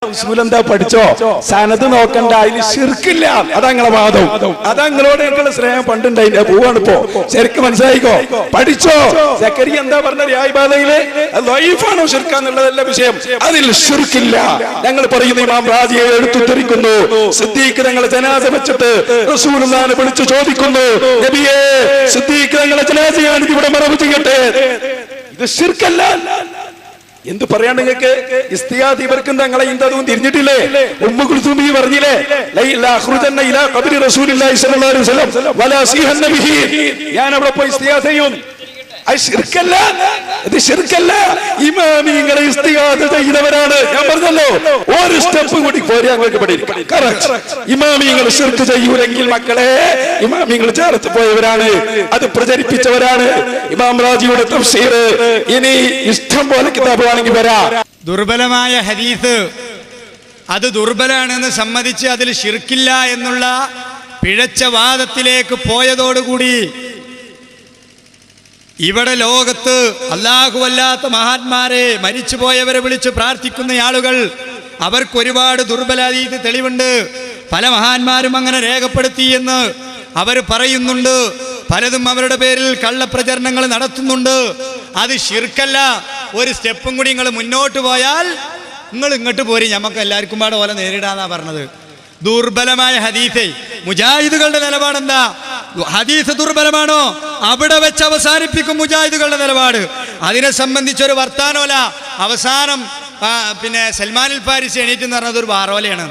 ഉസ്മുലെന്താ പഠിച്ചോ? സനത് നോക്കണ്ട, അതിന് ശിർക്കില്ല. അതങ്ങളെ വാദം. അതങ്ങളോട് എനിക്കുള്ള സ്നേഹം പണ്ടുണ്ടായില്ല, പോവാണ് ഇപ്പോ. ശരിക്കും മനസ്സിലായിക്കോ? പഠിച്ചോ? സക്കരിയ എന്താ പറഞ്ഞ ഇബാദയില് ലൈഫാണോ ശിർക്കാന്നുള്ളതല്ല വിഷയം, അതിൽ ശിർക്കില്ല. ഞങ്ങൾ പറയുന്നു ഇമാം റാജിയെ എടുത്തുദ്ധരിക്കുന്നു. സിദ്ദീഖ് ഞങ്ങളെ ജനാസ വെച്ചിട്ട് റസൂലുള്ളാഹിനെ വിളിച്ചു ചോദിക്കുന്നു, നബിയേ സിദ്ദീഖ് ഞങ്ങളെ ജനാസയാണ് ഇവിടെ മറവ് ചെയ്യട്ടെ, ഇത് ശിർക്കല്ല. എന്ത് പറയാൻ നിങ്ങൾക്ക്? ഇസ്തിയാദ് ഇവർക്കും തങ്ങളെ ഇന്തും തിരിഞ്ഞിട്ടില്ലേ? ഉമ്മു കുൽസൂമി പറഞ്ഞില്ലേ, ഞാൻ അവിടെ പോയി ഇസ്തിയാദ് ചെയ്യും. ഇമാമിങ്ങളെ ഇസ്തിയാദ് ചെയ്തവരാണ്. ഞാൻ പറഞ്ഞല്ലോ, ഒരു സ്റ്റെപ്പ് കൂടി പോരി ഞങ്ങൾക്ക് ഇമാമിങ്ങൾ ശിർക്ക് ചെയ്യൂലെങ്കിൽ മക്കളെ, ഇമാമിങ്ങൾ ചേർത്ത് പോയവരാണ്, അത് പ്രചരിപ്പിച്ചവരാണ്. ഇമാം റാജിയുടെ തഫ്സീർ ഇനി ഇഷ്ടം പോലെ കിതാബ് ആണെങ്കിൽ വരാം. ദുർബലമായ ഹദീസ് അത് ദുർബലാണെന്ന് സമ്മതിച്ച് അതിൽ ശിർക്കില്ല എന്നുള്ള പിഴച്ച വാദത്തിലേക്ക് പോയതോടുകൂടി ഇവിടെ ലോകത്ത് അല്ലാഹുവല്ലാത്ത മഹാന്മാരെ, മരിച്ചുപോയവരെ വിളിച്ച് പ്രാർത്ഥിക്കുന്ന ആളുകൾ, അവർക്ക് ഒരുപാട് ദുർബല ഹദീസ് തെളിവുണ്ട്. പല മഹാന്മാരും അങ്ങനെ രേഖപ്പെടുത്തി എന്ന് അവർ പറയുന്നുണ്ട്. പലതും അവരുടെ പേരിൽ കള്ളപ്രചരണങ്ങൾ നടത്തുന്നുണ്ട്. അത് ശിർക്കല്ല. ഒരു സ്റ്റെപ്പും കൂടി നിങ്ങൾ മുന്നോട്ട് പോയാൽ നിങ്ങൾ ഇങ്ങോട്ട് പോരി, നമുക്ക് എല്ലാവർക്കും പാടെ പോലെ നേരിടാന്നാ പറഞ്ഞത്. ദുർബലമായ ഹദീസേ, മുജാഹിദുകളുടെ നിലപാടെന്താ? ഹദീസ് ദുർബലമാണോ അവിടെ വെച്ച് അവസാനിപ്പിക്കും മുജാഹിദുകളുടെ നിലപാട്. അതിനെ സംബന്ധിച്ചൊരു വർത്താനോല. അവസാനം പിന്നെ സൽമാനുൽ ഫാരിസി എണീറ്റ് എന്ന് പറഞ്ഞത് ഒരു വാറോലയാണ്.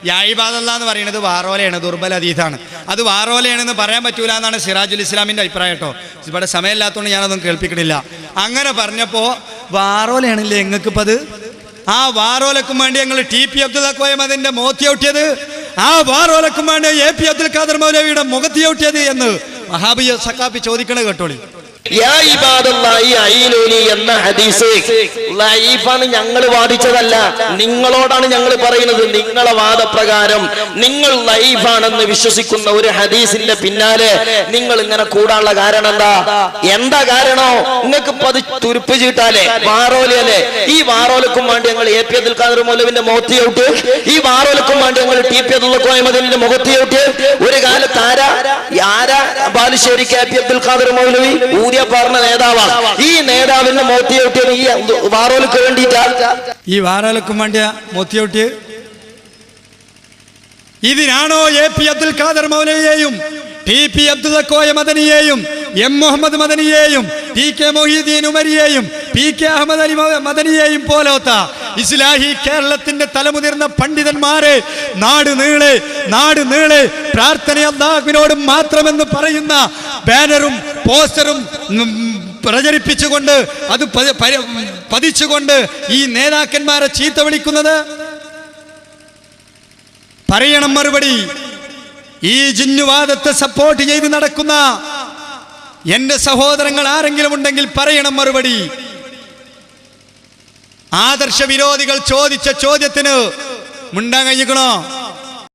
യായിബാദല്ല എന്ന് പറയുന്നത് വാറോലയാണ്, ദുർബല ഹദീസാണ്. അത് വാറോലയാണെന്ന് പറയാൻ പറ്റൂല എന്നാണ് സിറാജുൽ ഇസ്ലാമിന്റെ അഭിപ്രായം കേട്ടോ. ഇവിടെ സമയമില്ലാത്തതുകൊണ്ട് ഞാനതൊന്നും കേൾപ്പിക്കണില്ല. അങ്ങനെ പറഞ്ഞപ്പോ വാറോലയാണല്ലേ എങ്ങൾക്കിപ്പത്? ആ വാറോലക്കും വേണ്ടി ഞങ്ങൾ ടി.പി. അബ്ദുൽ കോയ അതിന്റെ മോത്തിയോട്ടിയത്, ആ വാറോലക്കും വേണ്ടി എ.പി. അബ്ദുൽ ഖാദർ മൗലവിയുടെ മുഖത്തിയോട്ടിയത് എന്ന് വഹാബി സഖാഫി ചോദിക്കണ കേട്ടോളി. എന്ന ഹദീസ് ലൈഫാണ്, ഞങ്ങൾ വാദിച്ചതല്ല, നിങ്ങളോടാണ് ഞങ്ങൾ പറയുന്നത്. നിങ്ങളെ വാദപ്രകാരം നിങ്ങൾ ലൈഫാണെന്ന് വിശ്വസിക്കുന്ന ഒരു ഹദീസിന്റെ പിന്നാലെ നിങ്ങൾ ഇങ്ങനെ കൂടാനുള്ള കാരണം എന്താ കാരണോ? നിങ്ങൾക്ക് തുരുപ്പ് ചീട്ടാലേ, വാറോലയല്ലേ? ഈ വാറോലക്കും വേണ്ടി ഞങ്ങൾ എ.പി. അബ്ദുൽ ഖാദർ മൗലവിന്റെ മുഖത്തിയോട്ട്, ഈ വാറോലക്കും വേണ്ടി ഞങ്ങൾ ടി.പി. അബ്ദുൽ കോയ മദനിന്റെ മുഖത്തിയോട്ട്. ഒരു കാലത്ത് ആരാ ബാലുശ്ശേരി എ.പി. അബ്ദുൽ ഖാദർ മൗലവി പറഞ്ഞ നേതാവാണ്. ഈ നേതാവിന്റെ മോത്തിയോട്ടിയത് ഈ വാറോലക്ക് വേണ്ടിയിട്ടാ. ഈ വാറോലക്കും വേണ്ടിയ മോത്തിയോട്ടിയ ഇതിനാണോ എ.പി. അബ്ദുൽ ഖാദർ മൗലവിയെയും ടി.പി. അബ്ദുൽ കോയ മദനിയെയും എം മുഹമ്മദ് മദനിയെയും പി.കെ. മൊഹീദ്ദീൻ ഉമരിയെയും പി.കെ. അഹമ്മദ് അലി മദനിയെയും പോലത്ത ഇസ്ലാഹി കേരളത്തിന്റെ തലമുതിർന്ന പണ്ഡിതന്മാരെ നാട് നീളെ പ്രാർത്ഥന അല്ലാഹുവിനോട് മാത്രമെന്ന് പറയുന്ന ബാനറും പോസ്റ്ററും പ്രചരിപ്പിച്ചുകൊണ്ട് അത് പതിച്ചുകൊണ്ട് ഈ നേതാക്കന്മാരെ ചീത്ത വിളിക്കുന്നത്? പറയണം മറുപടി. ഈ ജിന്നുവാദത്തെ സപ്പോർട്ട് ചെയ്ത് നടക്കുന്ന എന്റെ സഹോദരങ്ങൾ ആരെങ്കിലും ഉണ്ടെങ്കിൽ പറയണം മറുപടി. ആദർശ വിരോധികൾ ചോദിച്ച ചോദ്യത്തിന് മുണ്ടാൻ കഴിഞ്ഞിക്കണോ?